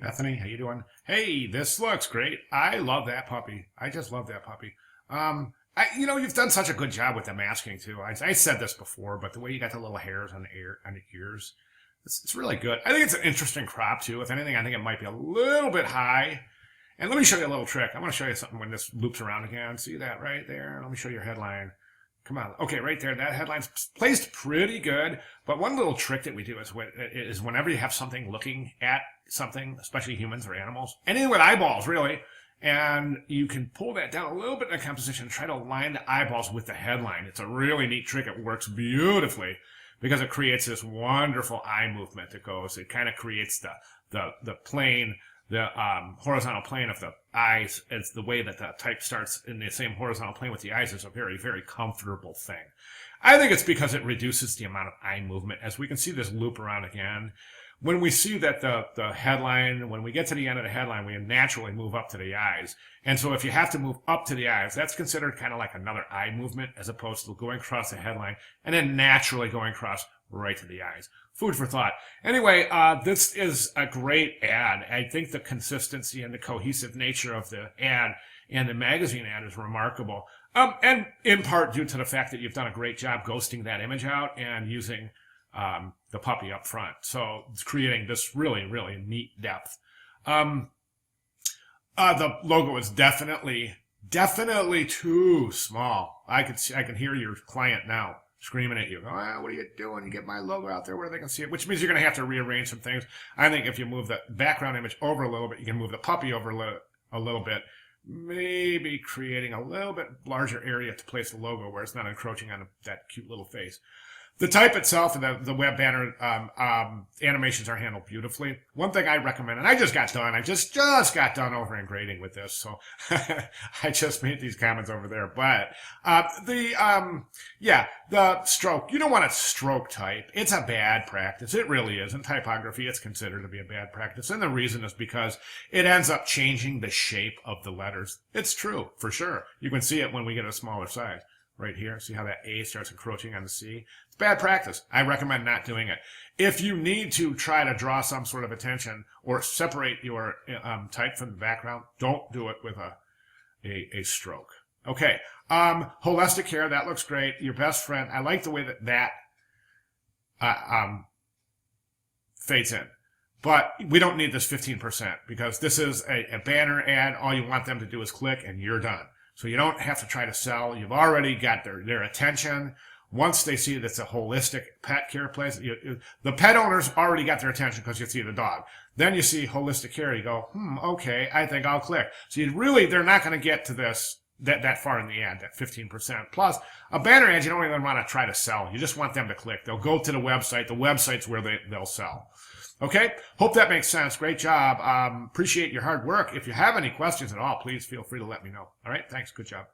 Bethany, how you doing? Hey, this looks great. I love that puppy. I just love that puppy. You've done such a good job with the masking too. I said this before, but the way you got the little hairs on the ears, it's really good. I think it's an interesting crop too. If anything, I think it might be a little bit high. And let me show you a little trick. I want to show you something when this loops around again. See that right there? Let me show you your headline. Come on. Okay, right there. That headline's placed pretty good. But one little trick that we do is whenever you have something looking at something, especially humans or animals, anything with eyeballs, really, and you can pull that down a little bit in the composition and try to align the eyeballs with the headline. It's a really neat trick. It works beautifully because it creates this wonderful eye movement that goes. It kind of creates the plane, the horizontal plane of the eyes. It's the way that the type starts in the same horizontal plane with the eyes is a very, very comfortable thing. I think it's because it reduces the amount of eye movement. As we can see this loop around again, when we see that the headline, when we get to the end of the headline, we naturally move up to the eyes. And so if you have to move up to the eyes, that's considered kind of like another eye movement as opposed to going across the headline and then naturally going across right to the eyes. Food for thought. Anyway, this is a great ad. I think the consistency and the cohesive nature of the ad and the magazine ad is remarkable. And in part due to the fact that you've done a great job ghosting that image out and using the puppy up front. So it's creating this really, really neat depth. The logo is definitely too small. I can hear your client now screaming at you. Oh, what are you doing? You get my logo out there where they can see it, which means you're going to have to rearrange some things. I think if you move the background image over a little bit, you can move the puppy over a little bit, maybe creating a little bit larger area to place the logo where it's not encroaching on that cute little face. The type itself and the web banner animations are handled beautifully. One thing I recommend, and I just got done over in grading with this, so I just made these comments over there. But the stroke, you don't want to stroke type. It's a bad practice. It really is. In typography, it's considered to be a bad practice. And the reason is because it ends up changing the shape of the letters. It's true, for sure. You can see it when we get a smaller size. Right here, see how that A starts encroaching on the C? It's bad practice. I recommend not doing it. If you need to try to draw some sort of attention or separate your type from the background, don't do it with a stroke. Okay, holistic hair, that looks great. Your best friend, I like the way that fades in. But we don't need this 15% because this is a banner ad. All you want them to do is click and you're done. So you don't have to try to sell. You've already got their attention. Once they see that it's a holistic pet care place, the pet owners already got their attention because you see the dog. Then you see holistic care. You go, okay, I think I'll click. So they're not going to get to this that far in the ad, that 15%. Plus, a banner ad, you don't even want to try to sell. You just want them to click. They'll go to the website. The website's where they'll sell. Okay, hope that makes sense. Great job. Appreciate your hard work. If you have any questions at all, please feel free to let me know. All right, thanks. Good job.